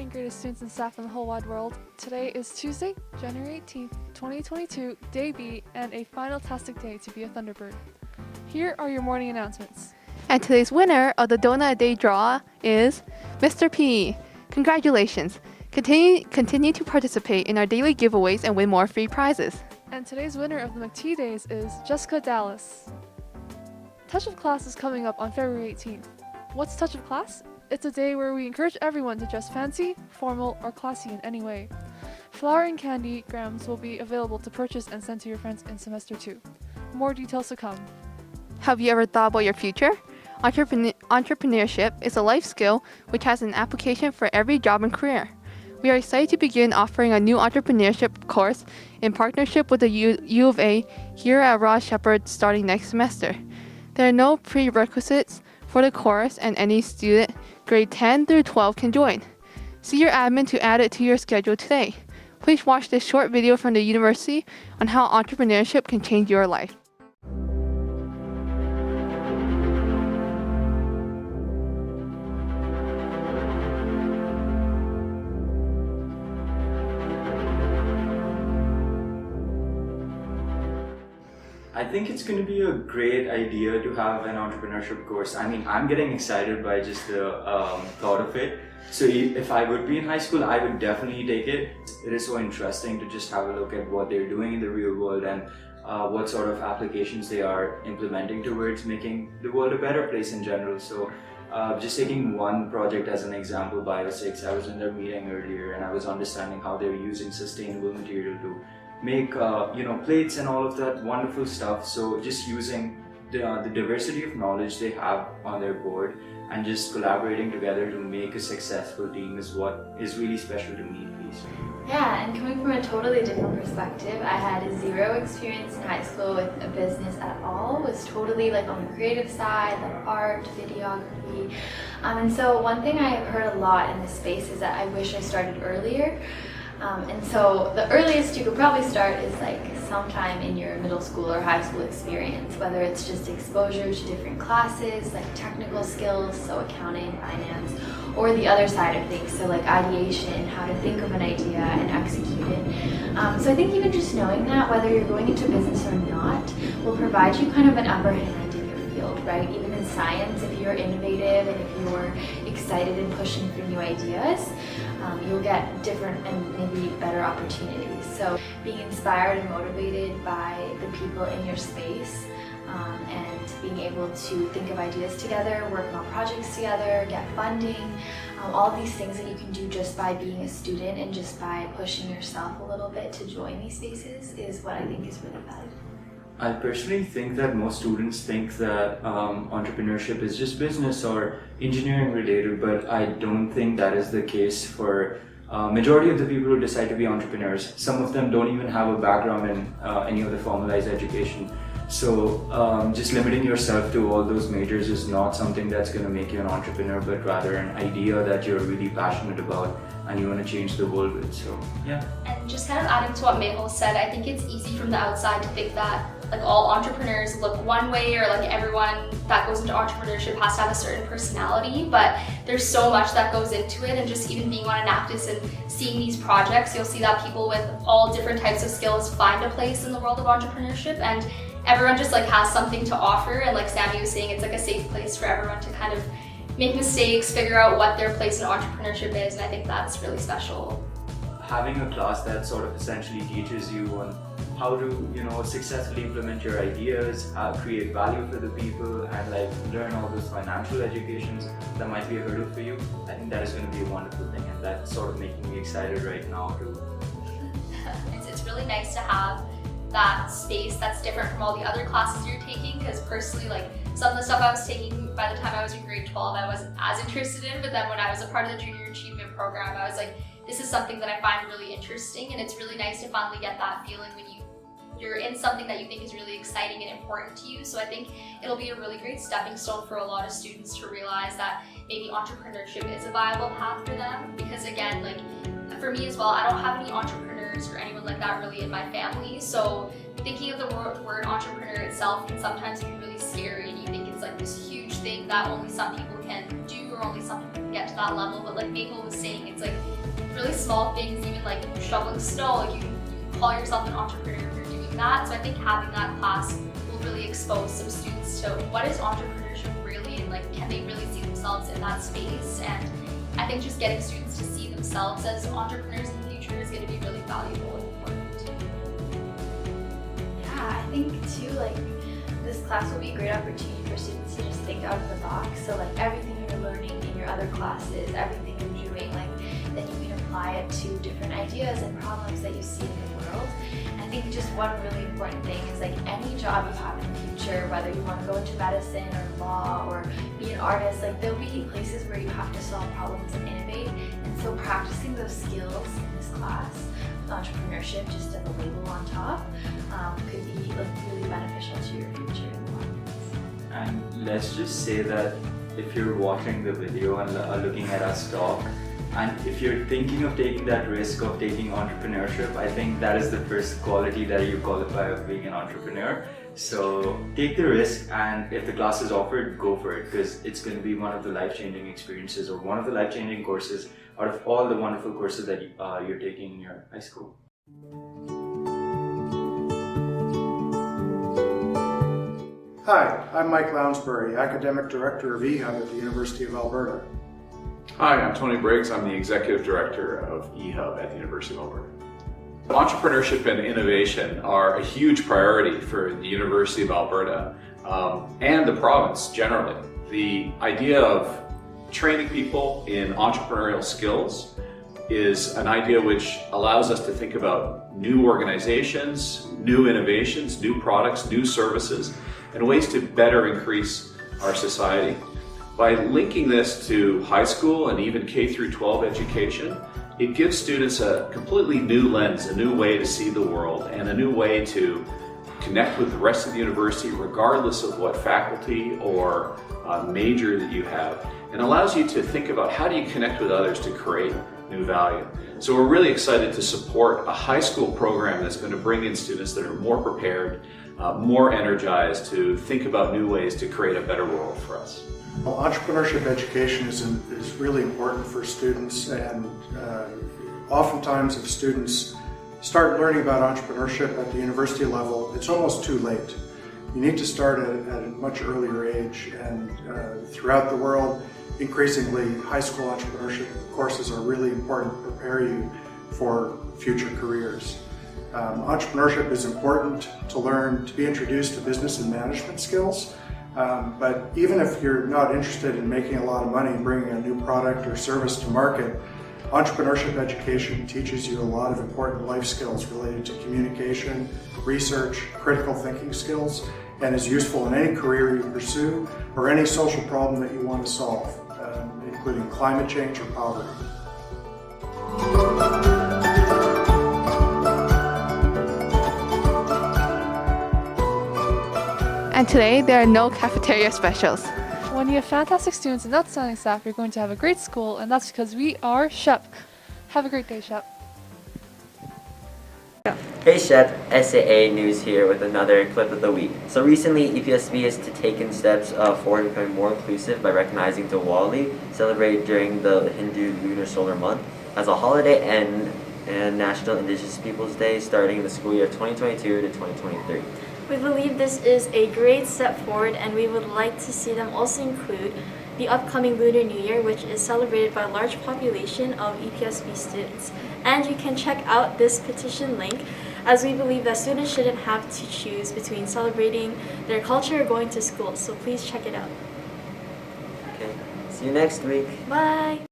morning, greatest students and staff in the whole wide world. Today is Tuesday, January 18th, 2022, Day B, and a fantastic day to be a Thunderbird. Here are your morning announcements. And today's winner of the Donut a Day draw is Mr. P. Congratulations! Continue to participate in our daily giveaways and win more free prizes. And today's winner of the McT Days is Jessica Dallas. Touch of Class is coming up on February 18th. What's Touch of Class? It's a day where we encourage everyone to dress fancy, formal, or classy in any way. Flower and candy grams will be available to purchase and send to your friends in semester 2. More details to come. Have you ever thought about your future? Entrepreneurship is a life skill which has an application for every job and career. We are excited to begin offering a new entrepreneurship course in partnership with the U of A here at Ross Shepherd starting next semester. There are no prerequisites for the course and any student grade 10 through 12 can join. See your admin to add it to your schedule today. Please watch this short video from the university on how entrepreneurship can change your life. I think it's going to be a great idea to have an entrepreneurship course. I mean, I'm getting excited by just the thought of it. So if I would be in high school, I would definitely take it. It is so interesting to just have a look at what they're doing in the real world and what sort of applications they are implementing towards making the world a better place in general. So just taking one project as an example, Bio6, I was in their meeting earlier and I was understanding how they're using sustainable material to make plates and all of that wonderful stuff. So just using the diversity of knowledge they have on their board and just collaborating together to make a successful team is what is really special to me, please. Yeah, and coming from a totally different perspective, I had zero experience in high school with a business at all. It was totally like on the creative side, like art, videography. And so one thing I've heard a lot in this space is that I wish I started earlier. And so the earliest you could probably start is like sometime in your middle school or high school experience, whether it's just exposure to different classes, like technical skills, so accounting, finance, or the other side of things, so like ideation, how to think of an idea and execute it. So I think even just knowing that, whether you're going into business or not, will provide you kind of an upper hand in your field, right? Even in science, if you're innovative and if you're excited and pushing for new ideas, you'll get different and maybe better opportunities. So being inspired and motivated by the people in your space and being able to think of ideas together, work on projects together, get funding, all of these things that you can do just by being a student and just by pushing yourself a little bit to join these spaces is what I think is really valuable. I personally think that most students think that entrepreneurship is just business or engineering related, but I don't think that is the case for majority of the people who decide to be entrepreneurs. Some of them don't even have a background in any of the formalized education. So just limiting yourself to all those majors is not something that's going to make you an entrepreneur, but rather an idea that you're really passionate about and you want to change the world with. So yeah. And just kind of adding to what Mehul said, I think it's easy from the outside to think that like all entrepreneurs look one way, or like everyone that goes into entrepreneurship has to have a certain personality, but there's so much that goes into it. And just even being on Anaptys and seeing these projects, you'll see that people with all different types of skills find a place in the world of entrepreneurship, and everyone just like has something to offer. And like Sammy was saying, it's like a safe place for everyone to kind of make mistakes, figure out what their place in entrepreneurship is, and I think that's really special. Having a class that sort of essentially teaches you on how to, successfully implement your ideas, create value for the people, and like learn all those financial educations that might be a hurdle for you. I think that is going to be a wonderful thing, and that's sort of making me excited right now too. It's really nice to have that space that's different from all the other classes you're taking, because personally, like some of the stuff I was taking by the time I was in grade 12, I wasn't as interested in, but then when I was a part of the Junior Achievement Program, I was like, this is something that I find really interesting, and it's really nice to finally get that feeling when you're in something that you think is really exciting and important to you. So I think it'll be a really great stepping stone for a lot of students to realize that maybe entrepreneurship is a viable path for them, because again, like for me as well, I don't have any entrepreneurs or anyone like that really in my family, so thinking of the word entrepreneur itself can sometimes be really scary, and you think it's like this huge thing that only some people can do or only some people can get to that level, but like Maple was saying, it's like really small things, even like shoveling snow, like you can call yourself an entrepreneur if you're doing that. So I think having that class will really expose some students to what is entrepreneurship really, and like can they really see themselves in that space. And I think just getting students to see themselves as entrepreneurs in the future is going to be really valuable and important. Yeah, I think too, like this class will be a great opportunity for students to just think out of the box. So like everything you're learning in your other classes, everything you're doing, like then you can apply it to different ideas and problems that you see in the world. And I think just one really important thing is like any job you have in the future, whether you want to go into medicine or law or be an artist, like there'll be places where you have to solve problems and innovate. And so practicing those skills in this class with entrepreneurship, just as a label on top, could be like really beneficial to your future in the long run. And let's just say that if you're watching the video and looking at us talk, and if you're thinking of taking that risk of taking entrepreneurship, I think that is the first quality that you qualify of being an entrepreneur. So take the risk, and if the class is offered, go for it, because it's going to be one of the life-changing experiences or one of the life-changing courses out of all the wonderful courses that you're taking in your high school. Hi, I'm Mike Lounsbury, Academic Director of eHub at the University of Alberta. Hi, I'm Tony Briggs. I'm the Executive Director of eHub at the University of Alberta. Entrepreneurship and innovation are a huge priority for the University of Alberta and the province generally. The idea of training people in entrepreneurial skills is an idea which allows us to think about new organizations, new innovations, new products, new services, and ways to better increase our society. By linking this to high school and even K through 12 education, it gives students a completely new lens, a new way to see the world, and a new way to connect with the rest of the university regardless of what faculty or major that you have, and allows you to think about how do you connect with others to create new value. So we're really excited to support a high school program that's going to bring in students that are more prepared, more energized to think about new ways to create a better world for us. Well, entrepreneurship education is really important for students, and oftentimes if students start learning about entrepreneurship at the university level, it's almost too late. You need to start at a much earlier age, and throughout the world, increasingly high school entrepreneurship courses are really important to prepare you for future careers. Entrepreneurship is important to learn, to be introduced to business and management skills. But even if you're not interested in making a lot of money, bringing a new product or service to market, entrepreneurship education teaches you a lot of important life skills related to communication, research, critical thinking skills, and is useful in any career you pursue or any social problem that you want to solve, including climate change or poverty. And today, there are no cafeteria specials. When you have fantastic students and outstanding staff, you're going to have a great school, and that's because we are Shep. Have a great day, Shep. Hey Shep, SAA News here with another clip of the week. So recently, EPSB has taken steps forward becoming more inclusive by recognizing Diwali, celebrated during the Hindu Lunar Solar Month, as a holiday and National Indigenous Peoples Day starting in the school year 2022 to 2023. We believe this is a great step forward, and we would like to see them also include the upcoming Lunar New Year, which is celebrated by a large population of EPSB students. And you can check out this petition link, as we believe that students shouldn't have to choose between celebrating their culture or going to school, so please check it out. Okay, see you next week. Bye!